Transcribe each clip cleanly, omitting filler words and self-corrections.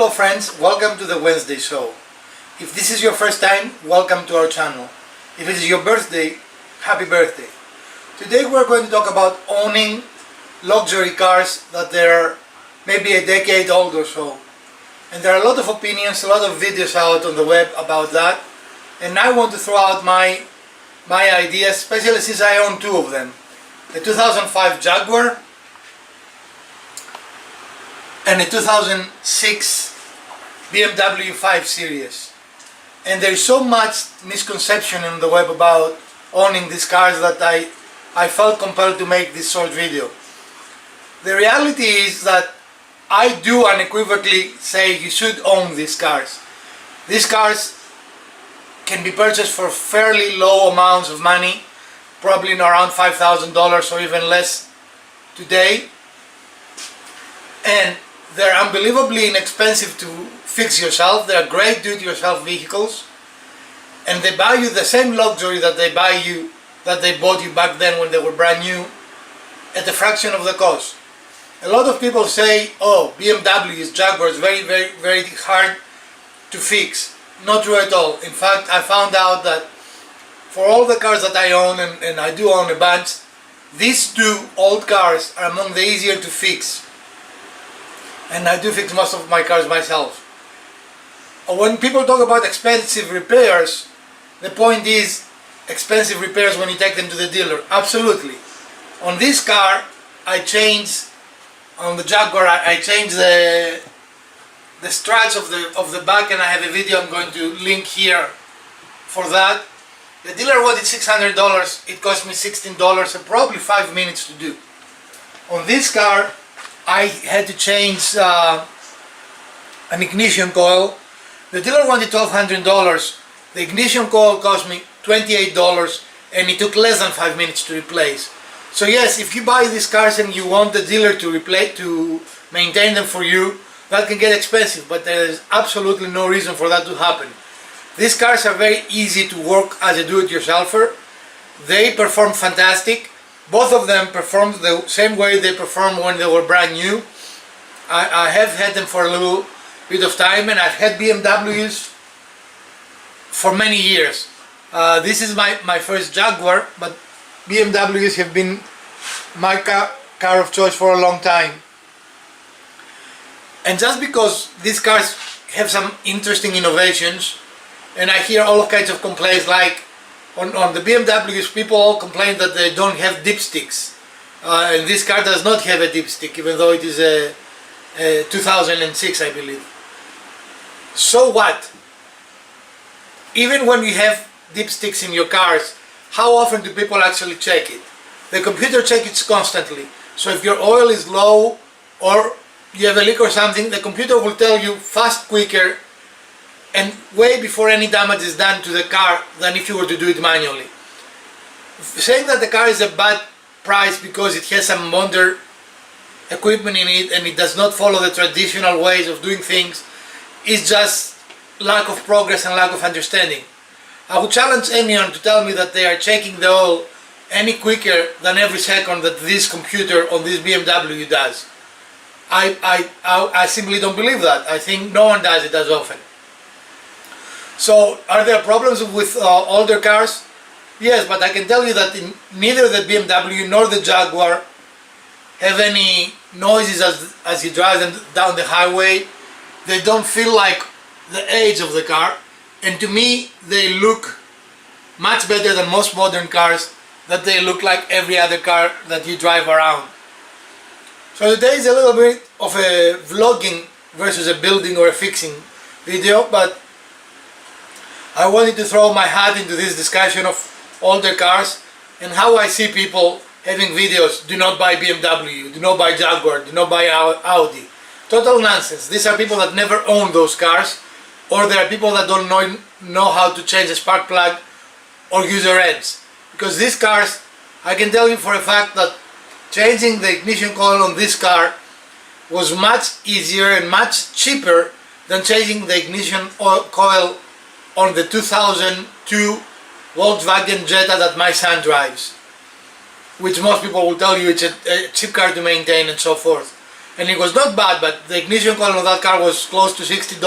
Hello friends, welcome to the Wednesday show. If this is your first time, welcome to our channel. If it is your birthday, happy birthday. Today we're going to talk about owning luxury cars that they're maybe a decade old or so. And there are a lot of opinions, a lot of videos out on the web about that. And I want to throw out my ideas, especially since I own two of them. The 2005 Jaguar and the 2006 BMW 5 Series. And there is so much misconception on the web about owning these cars that I felt compelled to make this short video. The reality is that I do unequivocally say you should own these cars. These cars can be purchased for fairly low amounts of money, probably in around $5,000 or even less today. And they're unbelievably inexpensive to fix yourself. They're great do-it-yourself vehicles, and they buy you the same luxury that they bought you back then when they were brand new, at a fraction of the cost. A lot of people say, oh, BMWs, Jaguars, very hard to fix. Not true at all. In fact, I found out that for all the cars that I own, and I do own a bunch, these two old cars are among the easier to fix. And I do fix most of my cars myself. When people talk about expensive repairs, the point is expensive repairs when you take them to the dealer. Absolutely. On this car, on the Jaguar, I changed the struts of the back, and I have a video I'm going to link here for that. The dealer wanted $600, it cost me $16 and probably 5 minutes to do. On this car, I had to change an ignition coil. The dealer wanted $1,200. The ignition coil cost me $28, and it took less than 5 minutes to replace. So yes, if you buy these cars and you want the dealer to maintain them for you, that can get expensive, but there is absolutely no reason for that to happen. These cars are very easy to work as a do-it-yourselfer. They perform fantastic. Both of them performed the same way they performed when they were brand new. I have had them for a little bit of time, and I've had BMWs for many years. This is my first Jaguar, but BMWs have been my car of choice for a long time. And just because these cars have some interesting innovations, and I hear all kinds of complaints, like on the BMWs, people all complain that they don't have dipsticks, and this car does not have a dipstick, even though it is a 2006, I believe. So what? Even when you have dipsticks in your cars, how often do people actually check it? The computer checks it constantly. So if your oil is low or you have a leak or something, the computer will tell you fast, quicker, and way before any damage is done to the car than if you were to do it manually. Saying that the car is a bad price because it has some modern equipment in it and it does not follow the traditional ways of doing things is just lack of progress and lack of understanding. I would challenge anyone to tell me that they are checking the oil any quicker than every second that this computer on this BMW does. I simply don't believe that. I think no one does it as often. So, are there problems with older cars? Yes, but I can tell you that neither the BMW nor the Jaguar have any noises as you drive them down the highway. They don't feel like the age of the car, and to me they look much better than most modern cars, that they look like every other car that you drive around. So today is a little bit of a vlogging versus a building or a fixing video, but I wanted to throw my hat into this discussion of older cars and how I see people having videos, do not buy BMW, do not buy Jaguar, do not buy Audi. Total nonsense. These are people that never own those cars, or there are people that don't know how to change a spark plug or use a wrench. Because these cars, I can tell you for a fact that changing the ignition coil on this car was much easier and much cheaper than changing the ignition coil on the 2002 Volkswagen Jetta that my son drives, which most people will tell you it's a cheap car to maintain and so forth. and it was not bad, but the ignition coil on that car was close to $60,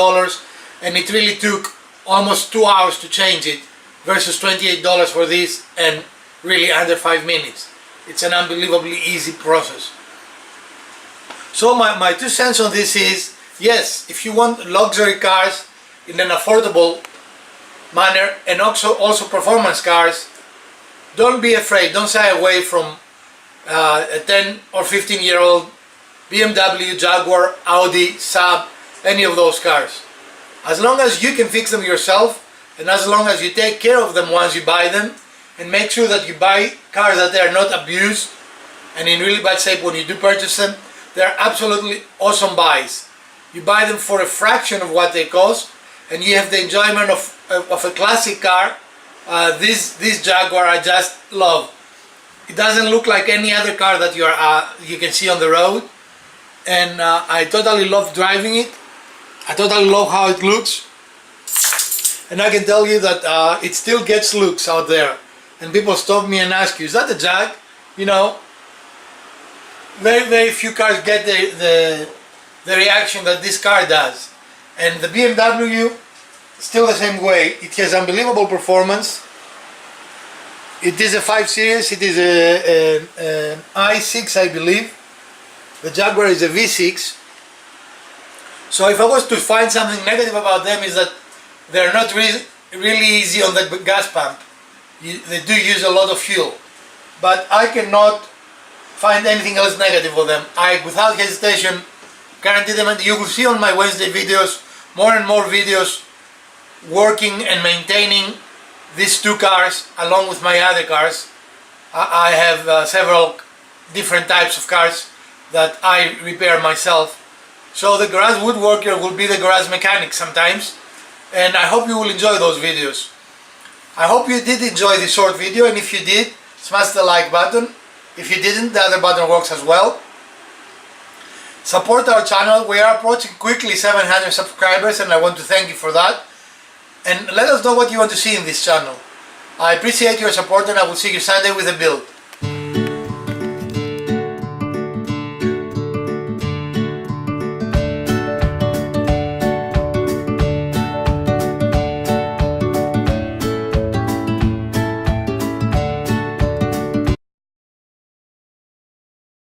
and it really took almost 2 hours to change it versus $28 for this, and really under 5 minutes. It's an unbelievably easy process. So my 2 cents on this is, yes, if you want luxury cars in an affordable manner, and also performance cars, don't be afraid, don't shy away from a 10 or 15-year-old BMW, Jaguar, Audi, Saab, any of those cars. As long as you can fix them yourself, and as long as you take care of them once you buy them, and make sure that you buy cars that they are not abused and in really bad shape when you do purchase them, they're absolutely awesome buys. You buy them for a fraction of what they cost, and you have the enjoyment of a classic car. This Jaguar I just love. It doesn't look like any other car that you can see on the road, and I totally love driving it. I totally love how it looks, and I can tell you that it still gets looks out there. And people stop me and ask you, is that a Jag? You know, very few cars get the reaction that this car does. And the BMW, still the same way. It has unbelievable performance. It is a 5 Series, it is an i6 I believe. The Jaguar is a V6. So if I was to find something negative about them, is that they're not really easy on the gas pump. They do use a lot of fuel. But I cannot find anything else negative for them. I, without hesitation, guarantee them, and you will see on my Wednesday videos more and more videos working and maintaining these 2 cars along with my other cars. I have several different types of cars that I repair myself. So the garage woodworker will be the garage mechanic sometimes, and I hope you will enjoy those videos. I hope you did enjoy this short video, and if you did, smash the like button. If you didn't, the other button works as well. Support our channel. We are approaching quickly 700 subscribers, and I want to thank you for that. And let us know what you want to see in this channel. I appreciate your support, and I will see you Sunday with a build.